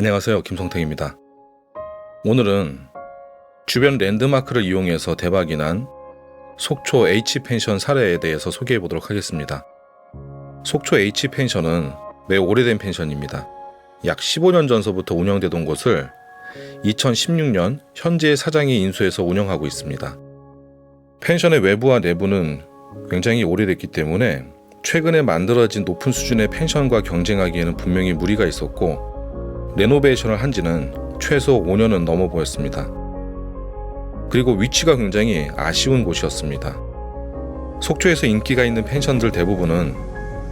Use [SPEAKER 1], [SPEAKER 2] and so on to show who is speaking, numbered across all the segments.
[SPEAKER 1] 안녕하세요, 김성택입니다. 오늘은 주변 랜드마크를 이용해서 대박이 난 속초 H펜션 사례에 대해서 소개해 보도록 하겠습니다. 속초 H펜션은 매우 오래된 펜션입니다. 약 15년 전서부터 운영되던 곳을 2016년 현재 사장이 인수해서 운영하고 있습니다. 펜션의 외부와 내부는 굉장히 오래됐기 때문에 최근에 만들어진 높은 수준의 펜션과 경쟁하기에는 분명히 무리가 있었고, 레노베이션을 한 지는 최소 5년은 넘어 보였습니다. 그리고 위치가 굉장히 아쉬운 곳이었습니다. 속초에서 인기가 있는 펜션들 대부분은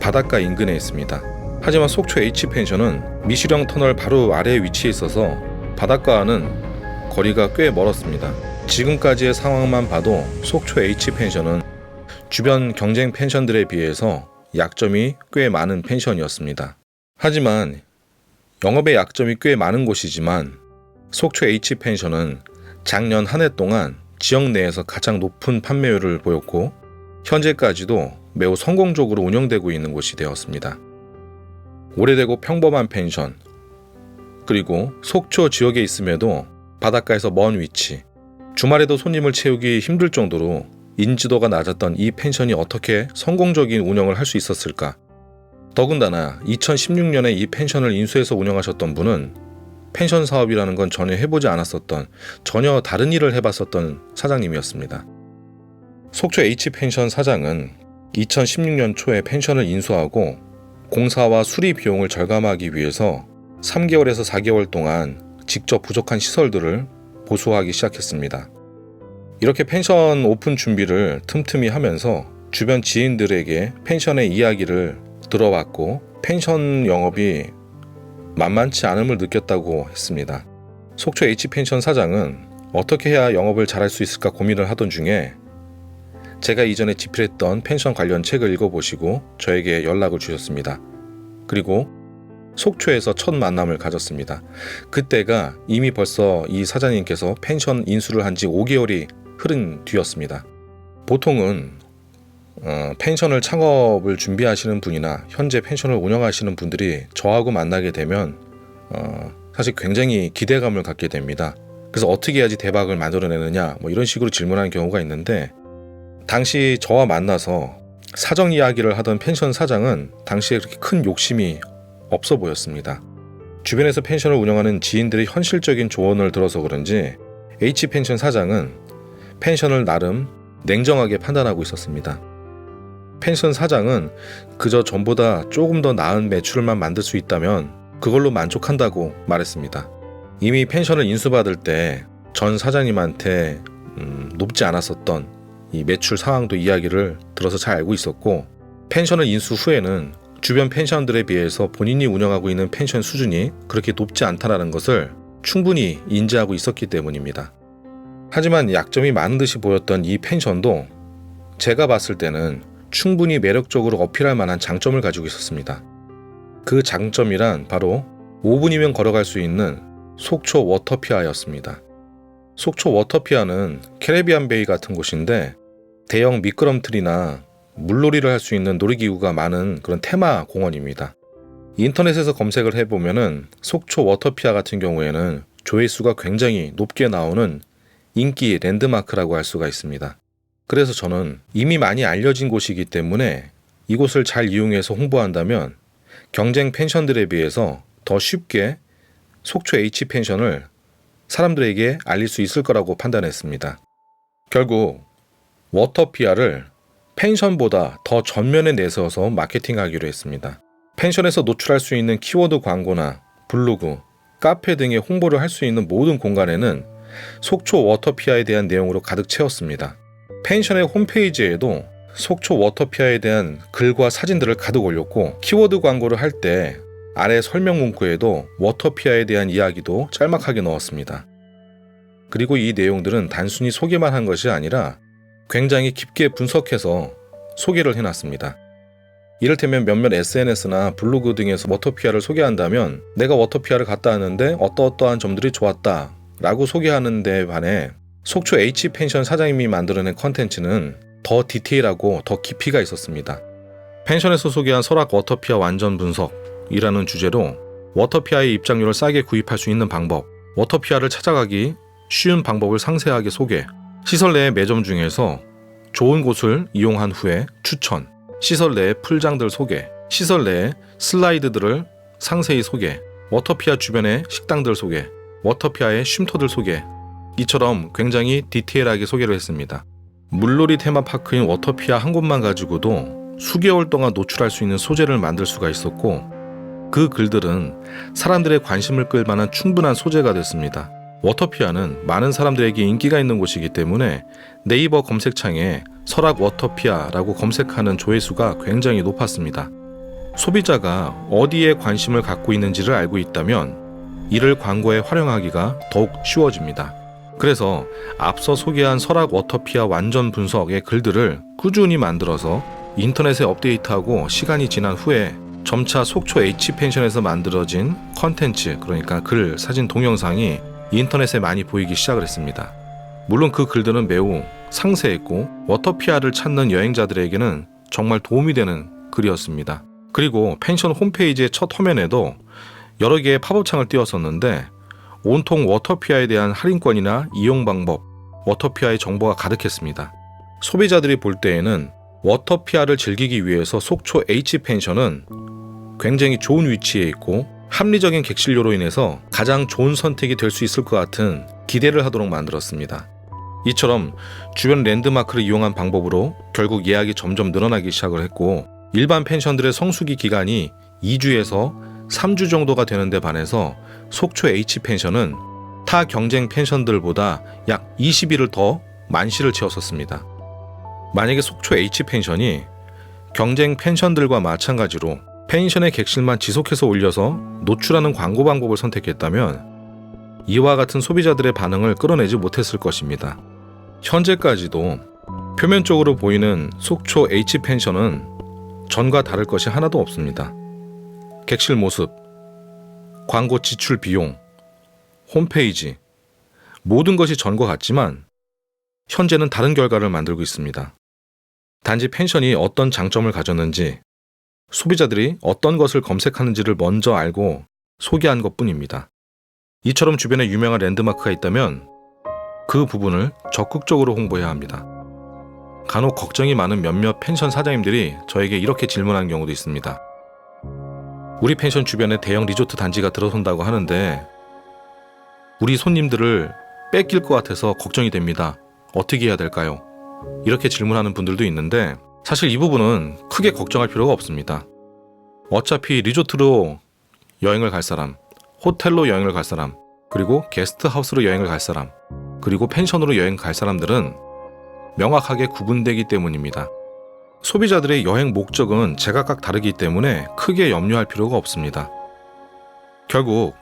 [SPEAKER 1] 바닷가 인근에 있습니다. 하지만 속초 H펜션은 미시령 터널 바로 아래에 위치해 있어서 바닷가와는 거리가 꽤 멀었습니다. 지금까지의 상황만 봐도 속초 H펜션은 주변 경쟁 펜션들에 비해서 약점이 꽤 많은 펜션이었습니다. 하지만 영업의 약점이 꽤 많은 곳이지만 속초 H펜션은 작년 한 해 동안 지역 내에서 가장 높은 판매율을 보였고, 현재까지도 매우 성공적으로 운영되고 있는 곳이 되었습니다. 오래되고 평범한 펜션, 그리고 속초 지역에 있음에도 바닷가에서 먼 위치, 주말에도 손님을 채우기 힘들 정도로 인지도가 낮았던 이 펜션이 어떻게 성공적인 운영을 할 수 있었을까? 더군다나 2016년에 이 펜션을 인수해서 운영하셨던 분은 펜션 사업이라는 건 전혀 해보지 않았었던, 전혀 다른 일을 해봤었던 사장님이었습니다. 속초 H펜션 사장은 2016년 초에 펜션을 인수하고 공사와 수리 비용을 절감하기 위해서 3개월에서 4개월 동안 직접 부족한 시설들을 보수하기 시작했습니다. 이렇게 펜션 오픈 준비를 틈틈이 하면서 주변 지인들에게 펜션의 이야기를 들어왔고, 펜션 영업이 만만치 않음을 느꼈다고 했습니다. 속초 H펜션 사장은 어떻게 해야 영업을 잘할 수 있을까 고민을 하던 중에 제가 이전에 집필했던 펜션 관련 책을 읽어보시고 저에게 연락을 주셨습니다. 그리고 속초에서 첫 만남을 가졌습니다. 그때가 이미 벌써 이 사장님께서 펜션 인수를 한 지 5개월이 흐른 뒤였습니다. 보통은 펜션을 창업을 준비하시는 분이나 현재 펜션을 운영하시는 분들이 저하고 만나게 되면 사실 굉장히 기대감을 갖게 됩니다. 그래서 어떻게 해야지 대박을 만들어내느냐 이런 식으로 질문하는 경우가 있는데, 당시 저와 만나서 사정 이야기를 하던 펜션 사장은 당시에 그렇게 큰 욕심이 없어 보였습니다. 주변에서 펜션을 운영하는 지인들의 현실적인 조언을 들어서 그런지 H펜션 사장은 펜션을 나름 냉정하게 판단하고 있었습니다. 펜션 사장은 그저 전보다 조금 더 나은 매출만 만들 수 있다면 그걸로 만족한다고 말했습니다. 이미 펜션을 인수받을 때 전 사장님한테 높지 않았었던 이 매출 상황도 이야기를 들어서 잘 알고 있었고, 펜션을 인수 후에는 주변 펜션들에 비해서 본인이 운영하고 있는 펜션 수준이 그렇게 높지 않다는 것을 충분히 인지하고 있었기 때문입니다. 하지만 약점이 많은 듯이 보였던 이 펜션도 제가 봤을 때는 충분히 매력적으로 어필할 만한 장점을 가지고 있었습니다. 그 장점이란 바로 5분이면 걸어갈 수 있는 속초 워터피아였습니다. 속초 워터피아는 캐리비안 베이 같은 곳인데 대형 미끄럼틀이나 물놀이를 할 수 있는 놀이기구가 많은 그런 테마 공원입니다. 인터넷에서 검색을 해보면은 속초 워터피아 같은 경우에는 조회수가 굉장히 높게 나오는 인기 랜드마크라고 할 수가 있습니다. 그래서 저는 이미 많이 알려진 곳이기 때문에 이곳을 잘 이용해서 홍보한다면 경쟁 펜션들에 비해서 더 쉽게 속초 H펜션을 사람들에게 알릴 수 있을 거라고 판단했습니다. 결국 워터피아를 펜션보다 더 전면에 내세워서 마케팅하기로 했습니다. 펜션에서 노출할 수 있는 키워드 광고나 블로그, 카페 등의 홍보를 할 수 있는 모든 공간에는 속초 워터피아에 대한 내용으로 가득 채웠습니다. 펜션의 홈페이지에도 속초 워터피아에 대한 글과 사진들을 가득 올렸고, 키워드 광고를 할 때 아래 설명 문구에도 워터피아에 대한 이야기도 짤막하게 넣었습니다. 그리고 이 내용들은 단순히 소개만 한 것이 아니라 굉장히 깊게 분석해서 소개를 해놨습니다. 이를테면 몇몇 SNS나 블로그 등에서 워터피아를 소개한다면 내가 워터피아를 갔다 왔는데 어떠어떠한 점들이 좋았다 라고 소개하는 데 반해 속초 H펜션 사장님이 만들어낸 컨텐츠는 더 디테일하고 더 깊이가 있었습니다. 펜션에서 소개한 설악 워터피아 완전 분석이라는 주제로 워터피아의 입장료를 싸게 구입할 수 있는 방법, 워터피아를 찾아가기 쉬운 방법을 상세하게 소개, 시설 내의 매점 중에서 좋은 곳을 이용한 후에 추천, 시설 내의 풀장들 소개, 시설 내의 슬라이드들을 상세히 소개, 워터피아 주변의 식당들 소개, 워터피아의 쉼터들 소개, 이처럼 굉장히 디테일하게 소개를 했습니다. 물놀이 테마파크인 워터피아 한 곳만 가지고도 수개월 동안 노출할 수 있는 소재를 만들 수가 있었고, 그 글들은 사람들의 관심을 끌 만한 충분한 소재가 됐습니다. 워터피아는 많은 사람들에게 인기가 있는 곳이기 때문에 네이버 검색창에 설악 워터피아라고 검색하는 조회수가 굉장히 높았습니다. 소비자가 어디에 관심을 갖고 있는지를 알고 있다면 이를 광고에 활용하기가 더욱 쉬워집니다. 그래서 앞서 소개한 설악 워터피아 완전 분석의 글들을 꾸준히 만들어서 인터넷에 업데이트하고 시간이 지난 후에 점차 속초 H펜션에서 만들어진 컨텐츠, 그러니까 글, 사진, 동영상이 인터넷에 많이 보이기 시작을 했습니다. 물론 그 글들은 매우 상세했고 워터피아를 찾는 여행자들에게는 정말 도움이 되는 글이었습니다. 그리고 펜션 홈페이지의 첫 화면에도 여러 개의 팝업창을 띄웠었는데 온통 워터피아에 대한 할인권이나 이용 방법, 워터피아의 정보가 가득했습니다. 소비자들이 볼 때에는 워터피아를 즐기기 위해서 속초 H펜션은 굉장히 좋은 위치에 있고 합리적인 객실료로 인해서 가장 좋은 선택이 될 수 있을 것 같은 기대를 하도록 만들었습니다. 이처럼 주변 랜드마크를 이용한 방법으로 결국 예약이 점점 늘어나기 시작을 했고, 일반 펜션들의 성수기 기간이 2주에서 3주 정도가 되는데 반해서 속초 H펜션은 타 경쟁 펜션들보다 약 20일을 더 만실을 채웠었습니다. 만약에 속초 H펜션이 경쟁 펜션들과 마찬가지로 펜션의 객실만 지속해서 올려서 노출하는 광고 방법을 선택했다면 이와 같은 소비자들의 반응을 끌어내지 못했을 것입니다. 현재까지도 표면적으로 보이는 속초 H펜션은 전과 다를 것이 하나도 없습니다. 객실 모습, 광고 지출 비용, 홈페이지, 모든 것이 전과 같지만 현재는 다른 결과를 만들고 있습니다. 단지 펜션이 어떤 장점을 가졌는지, 소비자들이 어떤 것을 검색하는지를 먼저 알고 소개한 것뿐입니다. 이처럼 주변에 유명한 랜드마크가 있다면 그 부분을 적극적으로 홍보해야 합니다. 간혹 걱정이 많은 몇몇 펜션 사장님들이 저에게 이렇게 질문하는 경우도 있습니다. 우리 펜션 주변에 대형 리조트 단지가 들어선다고 하는데 우리 손님들을 뺏길 것 같아서 걱정이 됩니다. 어떻게 해야 될까요? 이렇게 질문하는 분들도 있는데 사실 이 부분은 크게 걱정할 필요가 없습니다. 어차피 리조트로 여행을 갈 사람, 호텔로 여행을 갈 사람, 그리고 게스트하우스로 여행을 갈 사람, 그리고 펜션으로 여행 갈 사람들은 명확하게 구분되기 때문입니다. 소비자들의 여행 목적은 제각각 다르기 때문에 크게 염려할 필요가 없습니다. 결국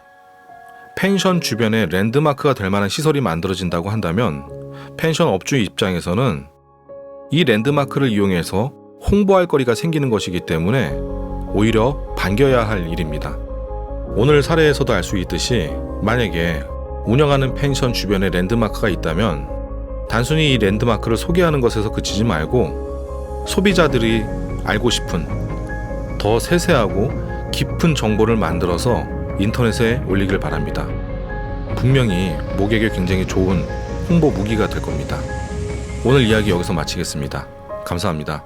[SPEAKER 1] 펜션 주변에 랜드마크가 될 만한 시설이 만들어진다고 한다면 펜션 업주의 입장에서는 이 랜드마크를 이용해서 홍보할 거리가 생기는 것이기 때문에 오히려 반겨야 할 일입니다. 오늘 사례에서도 알 수 있듯이 만약에 운영하는 펜션 주변에 랜드마크가 있다면 단순히 이 랜드마크를 소개하는 것에서 그치지 말고 소비자들이 알고 싶은 더 세세하고 깊은 정보를 만들어서 인터넷에 올리길 바랍니다. 분명히 모객에 굉장히 좋은 홍보 무기가 될 겁니다. 오늘 이야기 여기서 마치겠습니다. 감사합니다.